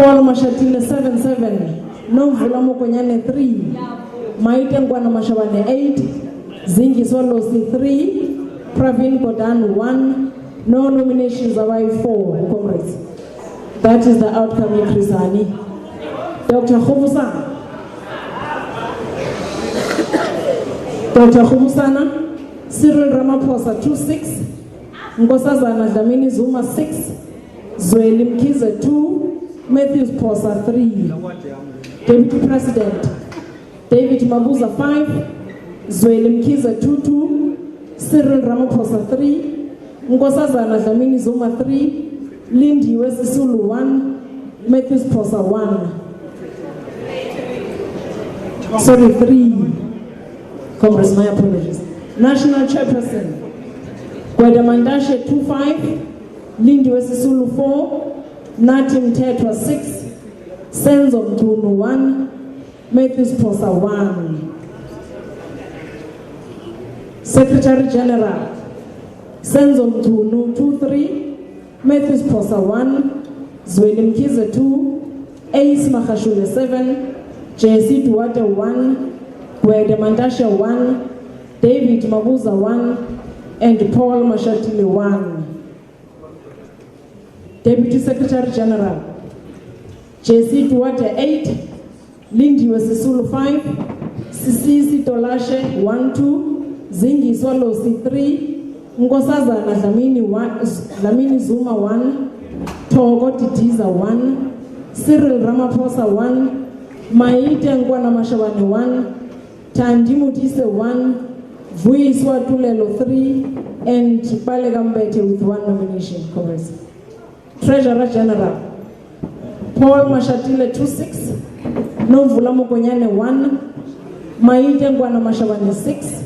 Paul Mashatile 77, Novula Mokonyane 3, Maite Ngwana Mashabane 8, Zingi Swalosi 3, Pravin Godan 1, no nominations arrive 4 comrades. That is the outcome in Krisani. Dr. Khubusana, Cyril Ramaphosa 26, Nkosazana Dlamini Zuma 6, Zweli Mkzie 2, Matthews Posa 3. Deputy President, David Mabuza 5, Zweli Mkzie 2, Cyril Ramaphosa 3, Nkosazana Dlamini Zuma 3, Lindy Sisulu 1, Matthews Posa 1. Sorry, 3. Congress, my apologies. National Chairperson, Gwedamandashe 25, Lindy Sisulu 4, Natim Tetwa 6, Senzo Mtunu 1, Matthews Posa 1. Secretary General, Senzo Mtunu 2-3, Matthews Posa 1, Zweli Mkzie 2, Ace Makashule 7, JC Duarte 1, Gwede Mandashe 1, David Mabuza 1, and Paul Mashatile 1. Deputy Secretary General, JC Duarte 8, Lindy Sisulu 5, Sisisi Tolashe 1-2, Zingi Swalosi 3, Nkosazana Dlamini Zuma 1, Togo Titiza 1, Cyril Ramaphosa 1, Maite Ngwana Mashabane 1, Tandi Mutise 1, Vuiswa Tulelo 3, and Balegambete with 1 nomination. Congress. Treasurer General, Paul Mashatile 26, Novula Mokonyane 1, Maite Ngwana Mashabane 6,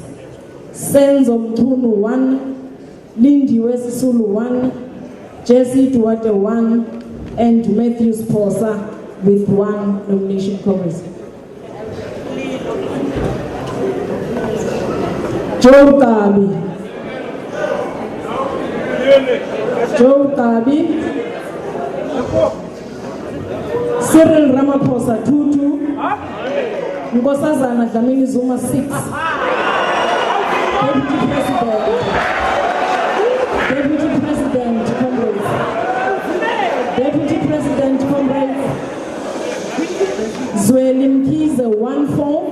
Senzo Mtunu 1, Lindy Sisulu 1, Jesse Duarte 1, and Matthews Posa with 1 nomination. Congress. Joe Kabi, Cyril Ramaphosa 2-2, Nkosazana Dlamini Zuma 6, Deputy President, comrades, Zweli Mkzie 1-4,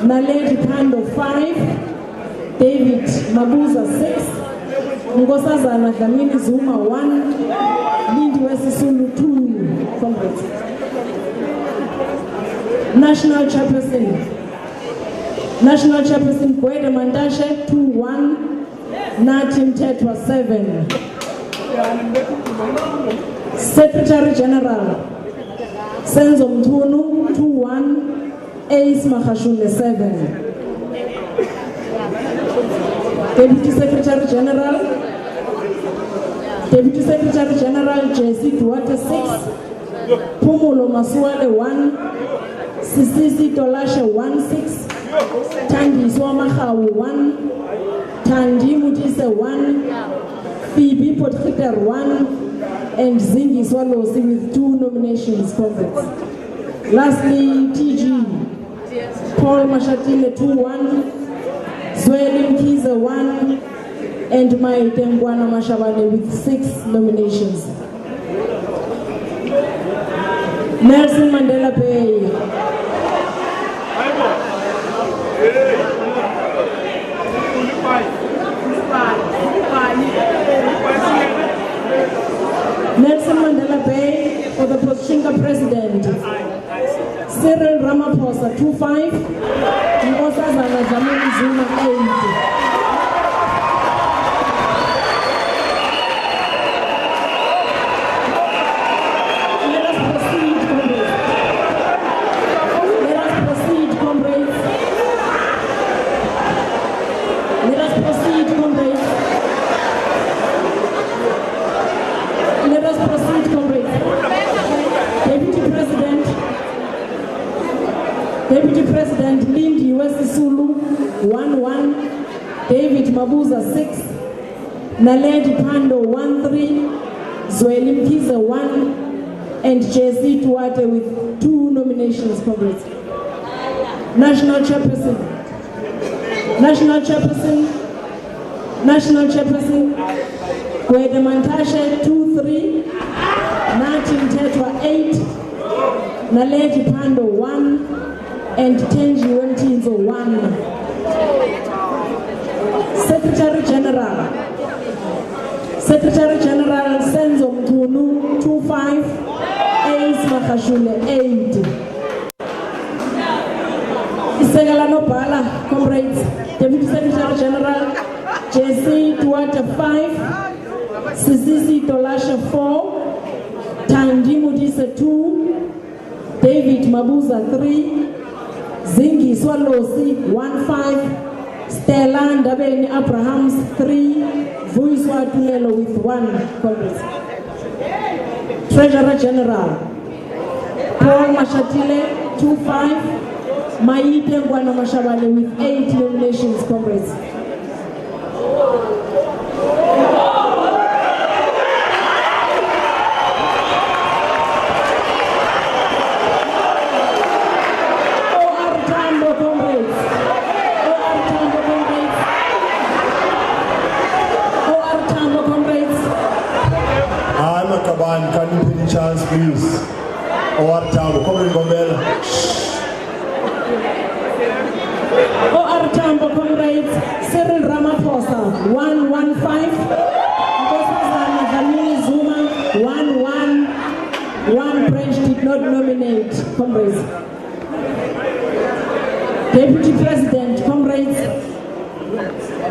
Naledi Pando 5, David Mabuza 6, Nkosazana Dlamini Zuma 1, Lindy Sisulu 2, comrades. National Chairperson Gwede Mandashe 2-1, Natim Tetwa 7. Secretary General, Senzo Mtunu 2-1, Ace Makashule 7. Deputy Secretary General JC Duarte 6, Pumulo Masuale 1, Sisisi Tolashe 1-6, Tandi Swamahawu 1, Tandi Mutise 1, Phoebe Potkhiter 1, and Zingi Swalosi with 2 nominations. Congrats. Lastly, TG, Paul Mashatile 2-1, Zweli Mkzie 1, and Maite Ngwana Mashabane with 6 nominations. Nelson Mandela Bay. Nelson Mandela Bay for the Provincial President, Cyril Ramaphosa 2-5, Nkosazana Dlamini Zuma 8. Deputy President Lindy Sisulu 1-1, David Mabuza 6, Naledi Pando 1-3, Zweli Mkzie 1, and JC Tuate with 2 nominations, comrades. National Chairperson, National Chairperson, National Chairperson, Gwede Mantashe 2-3, Nati Mtetwa 8, Naledi Pando 1, and Tenji Wentinzo 1. Secretary General, Secretary General Senzo Mkunu 2-5, Ace Makashule 8. Isegala Nobala, comrades, Deputy Secretary General JC Tuata 5, Sisisi Tolasha 4, Tandi Mudisa 2, David Mabuza 3, Zingi Swalosi 1-5, Stella Ndabeni Abrahams 3, Vuiswa Tulelo with 1, comrades. Treasurer General Paul Mashatile 2-5, Maite Ngwana Mashabane with 8 nominations, comrades. Can you give me a chance, please? OR Tambo, come in, Gombela. OR Tambo, comrades, Cyril Ramaphosa 1-1-5, Nkosazana Dlamini Zuma 1-1, 1 branch did not nominate, comrades. Deputy President, comrades,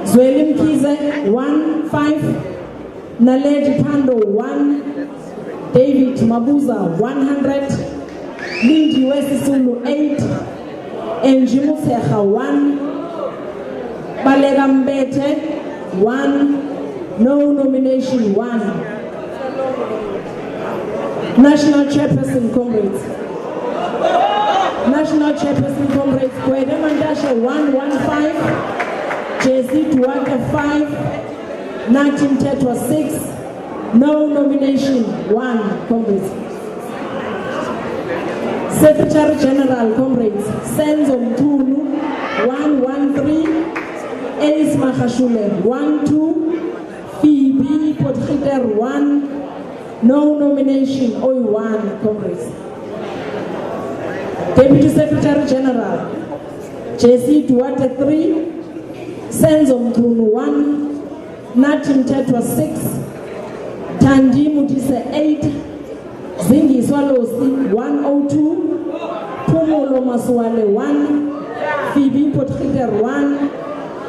Zweli Mkzie 1-5, Naledi Pando 1, David Mabuza 100, Lindi Wesisulu 8, Enjimuseha 1, Balega Mbete 1, no nomination 1. National Chairperson, comrades. National Chairperson, comrades, Gwede Mandashe 1-1-5, JC Tuaka 5, Nati Mtetwa 6, no nomination 1, comrades. Secretary General, comrades, Senzo Mkunu 1-1-3, Ace Makashule 1-2, Phoebe Potgieter 1, no nomination 1, comrades. Deputy Secretary General JC Tuate 3, Senzo Mkunu 1, Nati Mtetwa 6, Tandi Mudisa 8, Zingi Swalosi 102, Pumulo Maswale 1, Phoebe Potgieter 1,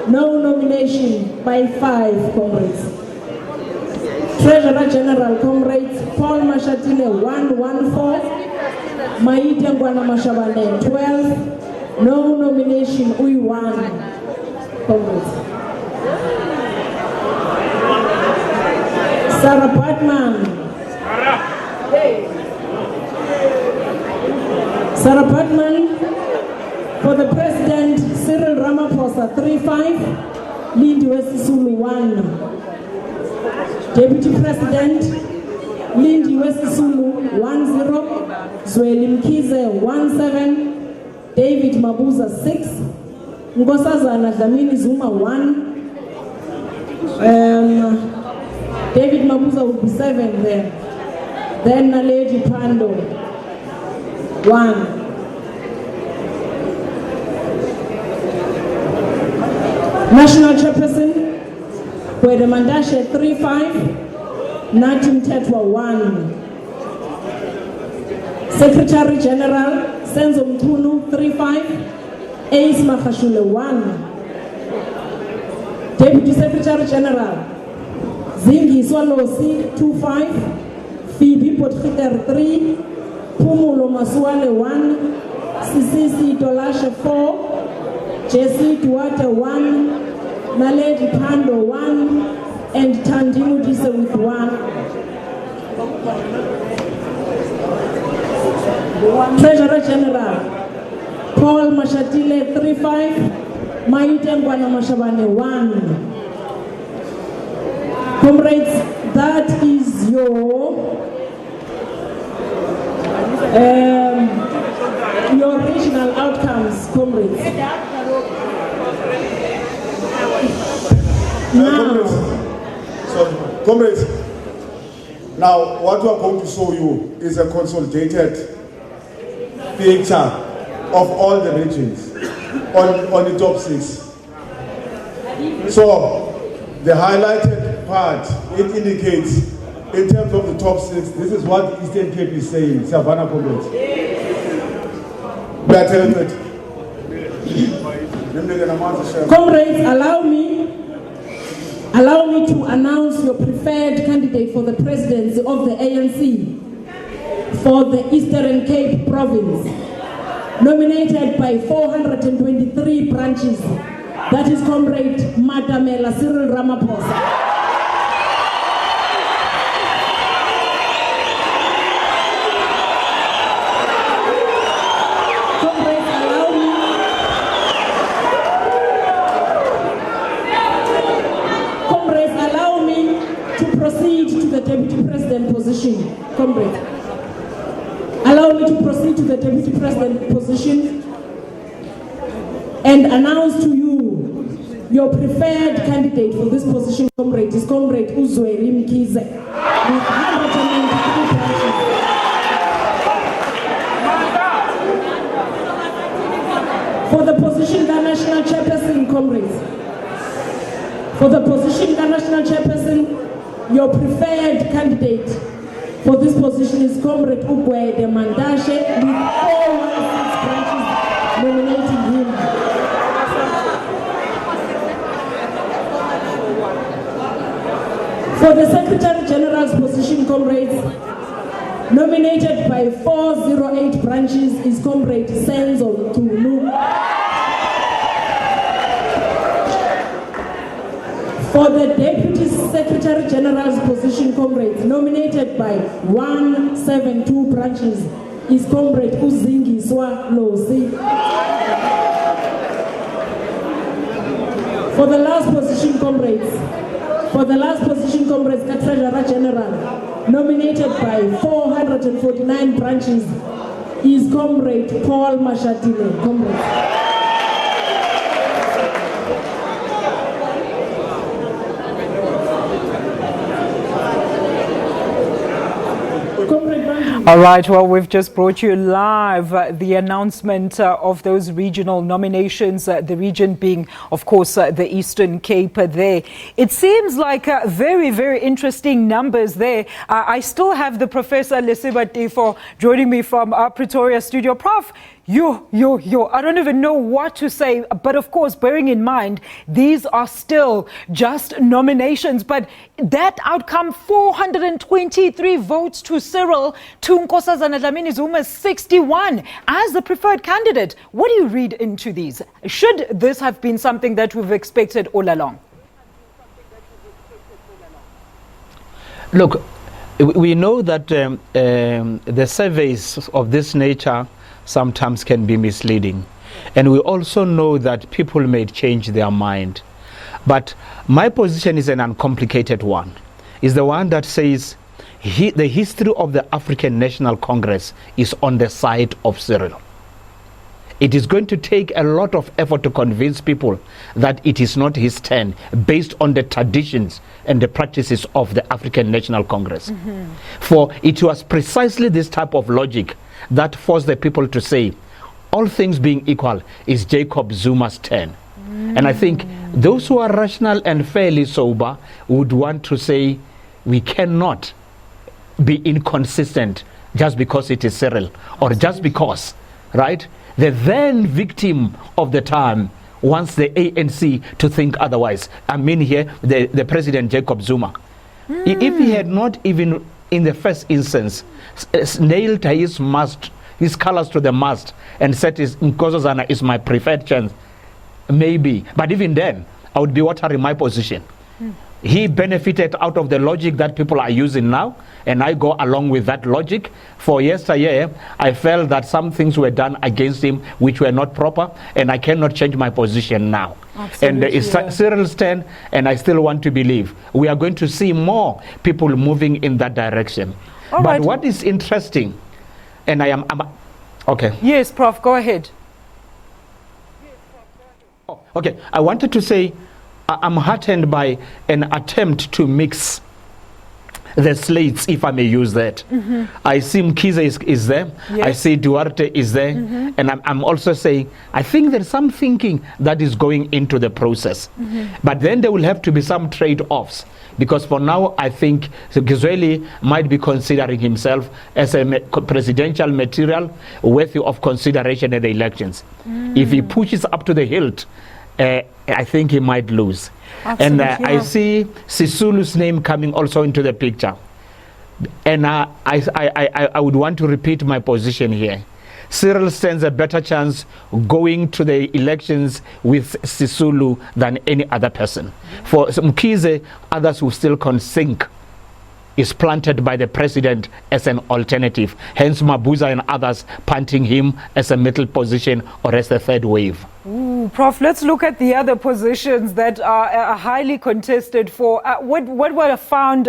no nomination by 5, comrades. Treasurer General, comrades, Paul Mashatile 1-1-4, Maite Ngwana Mashabane 12, no nomination 1, comrades. Sarah Batman. Sarah Batman, for the President, Cyril Ramaphosa 3-5, Lindi Wesisulu 1. Deputy President, Lindi Wesisulu 1-0, Zweli Mkzie 1-7, David Mabuza 6, Nkosazana Dlamini Zuma 1, David Mabuza will be 7 there. Then Naledi Pando 1. National Chairperson, Gwede Mandashe 3-5, Nati Mtetwa 1. Secretary General, Senzo Mkunu 3-5, Ace Makashule 1. Deputy Secretary General, Zingi Swalosi 2-5, Phoebe Potgieter 3, Pumulo Maswale 1, Sisisi Tolasha 4, JC Tuate 1, Naledi Pando 1, and Tandi Mudisa with 1. Treasurer General, Paul Mashatile 3-5, Maite Ngwana Mashabane 1. Comrades, that is your Your regional outcomes, comrades. Comrades, now what we are going to show you is a consolidated picture of all the regions on the top 6. So the highlighted part, it indicates in terms of the top 6, this is what Eastern Cape is saying. Savannah, comrades. Comrades, allow me to announce your preferred candidate for the presidency of the ANC for the Eastern Cape province, nominated by 423 branches. That is Comrade Madamela Cyril Ramaphosa. Deputy President position, comrade. Allow me to proceed to the Deputy President position and announce to you your preferred candidate for this position, comrade, is Comrade Zweli Mkzie with 193 branches. For the position, the national chairperson, comrades. For the position, the national chairperson, your preferred candidate for this position is Comrade Ugwe de Mandashe with 416 branches nominating him. For the Secretary General's position, comrades, nominated by 408 branches is Comrade Senzo Tulu. For the Deputy Secretary General's position, comrades, nominated by 172 branches is Comrade Uzingi Swalosi. For the last position, comrades, the Treasurer General, nominated by 449 branches is Comrade Paul Mashatile. Comrades. All right, well, we've just brought you live the announcement of those regional nominations, the region being, of course, the Eastern Cape there. It seems like very, very interesting numbers there. I still have the Professor Lesiba Tifo joining me from our Pretoria studio. Prof, I don't even know what to say, but of course, bearing in mind, these are still just nominations, but that outcome, 423 votes to Cyril, to Nkosazana Dlamini Zuma, 61 as the preferred candidate. What do you read into these? Should this have been something that we've expected all along? Look, we know that the surveys of this nature sometimes can be misleading. And we also know that people may change their mind. But my position is an uncomplicated one. It's the one that says the history of the African National Congress is on the side of Cyril. It is going to take a lot of effort to convince people that it is not his turn based on the traditions and the practices of the African National Congress. For it was precisely this type of logic that forced the people to say, all things being equal, is Jacob Zuma's turn. And I think those who are rational and fairly sober would want to say, we cannot be inconsistent just because it is Cyril, or just because, right? The then victim of the time wants the ANC to think otherwise. I mean here, the President Jacob Zuma. If he had not even in the first instance nailed his colors to the mast and said Nkosazana is my preferred chance, maybe. But even then, I would be watering my position. He benefited out of the logic that people are using now, and I go along with that logic. For yesteryear, I felt that some things were done against him which were not proper, and I cannot change my position now. Absolutely, and it's Cyril's turn, and I still want to believe we are going to see more people moving in that direction. But what is interesting, and I'm okay. Yes, Prof, go ahead. Oh, okay, I wanted to say I'm heartened by an attempt to mix the slates, if I may use that. I see Mkzie is there. Yes. I see Duarte is there. And I'm also saying, I think there's some thinking that is going into the process. But then there will have to be some trade-offs. Because for now, I think Zweli might be considering himself as a presidential material worthy of consideration at the elections. If he pushes up to the hilt, I think he might lose. Absolutely, and I see Sisulu's name coming also into the picture. And I would want to repeat my position here. Cyril stands a better chance going to the elections with Sisulu than any other person. For Mkzie, others will still concede is planted by the president as an alternative. Hence Mabuza and others punting him as a middle position or as the third wave. Ooh, Prof, let's look at the other positions that are highly contested for. What I found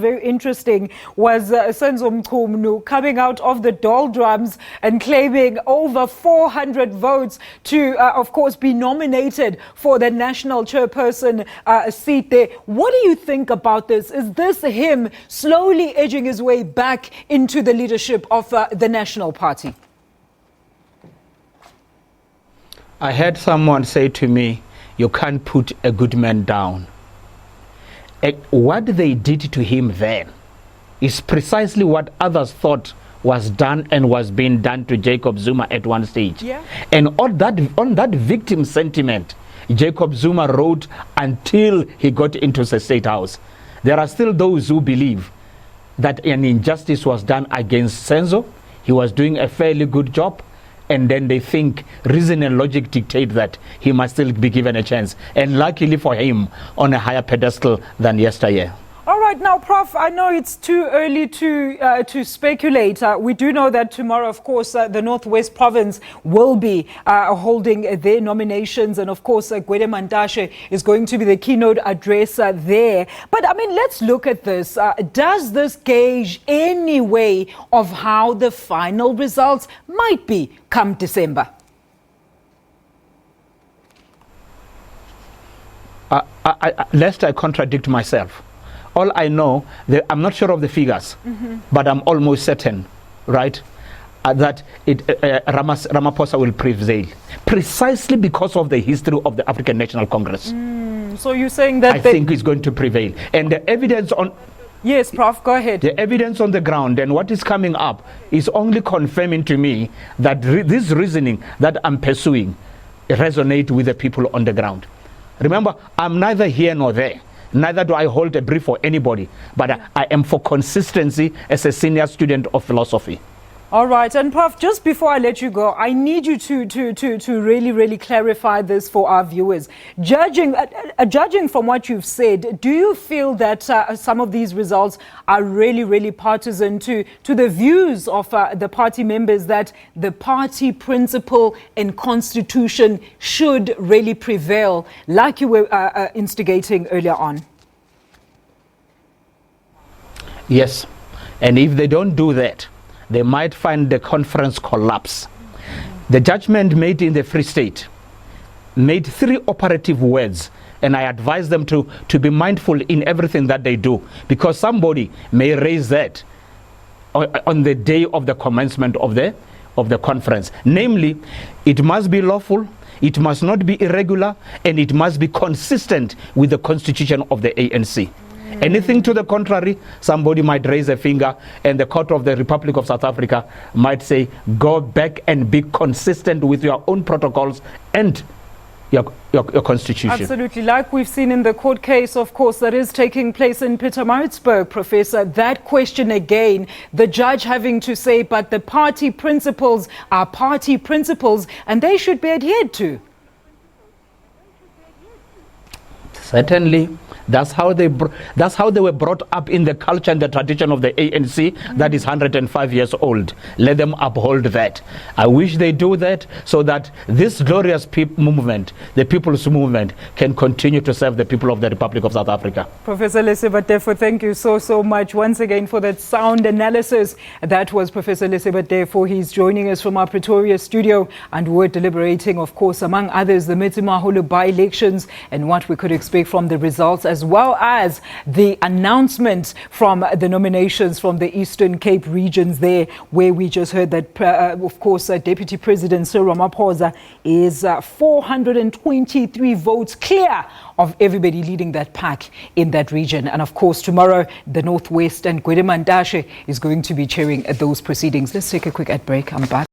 very interesting was Senzo Mchunu coming out of the doldrums and claiming over 400 votes to, of course, be nominated for the national chairperson seat there. What do you think about this? Is this him slowly edging his way back into the leadership of the National Party? I heard someone say to me, you can't put a good man down. What they did to him then is precisely what others thought was done and was being done to Jacob Zuma at one stage. Yeah. And on that victim sentiment, Jacob Zuma wrote until he got into the State House. There are still those who believe that an injustice was done against Senzo. He was doing a fairly good job. And then they think reason and logic dictate that he must still be given a chance. And luckily for him, on a higher pedestal than yesteryear. All right, now, Prof, I know it's too early to speculate. We do know that tomorrow, of course, the Northwest Province will be holding their nominations. And, of course, Gwede Mantashe is going to be the keynote address there. But, I mean, let's look at this. Does this gauge any way of how the final results might be come December? Lest I contradict myself. All I know, I'm not sure of the figures, but I'm almost certain, right, that Ramaphosa will prevail, precisely because of the history of the African National Congress. So you're saying that... I think it's going to prevail. And the evidence on... Yes, Prof, go ahead. The evidence on the ground and what is coming up is only confirming to me that this reasoning that I'm pursuing resonates with the people on the ground. Remember, I'm neither here nor there. Neither do I hold a brief for anybody, but I am for consistency as a senior student of philosophy. All right, and Prof, just before I let you go, I need you to really clarify this for our viewers. Judging from what you've said, do you feel that some of these results are really partisan to the views of the party members that the party principle and constitution should really prevail, like you were instigating earlier on? Yes, and if they don't do that, they might find the conference collapse. The judgment made in the Free State made 3 operative words, and I advise them to be mindful in everything that they do, because somebody may raise that on the day of the commencement of the conference. Namely, it must be lawful, it must not be irregular, and it must be consistent with the constitution of the ANC. Anything to the contrary, somebody might raise a finger, and the Court of the Republic of South Africa might say, go back and be consistent with your own protocols and your constitution. Absolutely. Like we've seen in the court case, of course, that is taking place in Pietermaritzburg, Professor, that question again, the judge having to say, but the party principles are party principles and they should be adhered to. Certainly, that's how they were brought up in the culture and the tradition of the ANC that is 105 years old. Let them uphold that. I wish they do that so that this glorious movement, the people's movement, can continue to serve the people of the Republic of South Africa. Professor Lesiba Tefo, thank you so much once again for that sound analysis. That was Professor Lesiba Tefo. He's joining us from our Pretoria studio, and we're deliberating, of course, among others, the Metsimaholo by-elections and what we could expect from the results, as well as the announcement from the nominations from the Eastern Cape regions there, where we just heard that, of course, Deputy President Cyril Ramaphosa is 423 votes clear of everybody leading that pack in that region. And of course, tomorrow, the Northwest and Gwede Mantashe is going to be chairing those proceedings. Let's take a quick ad break. I'm back.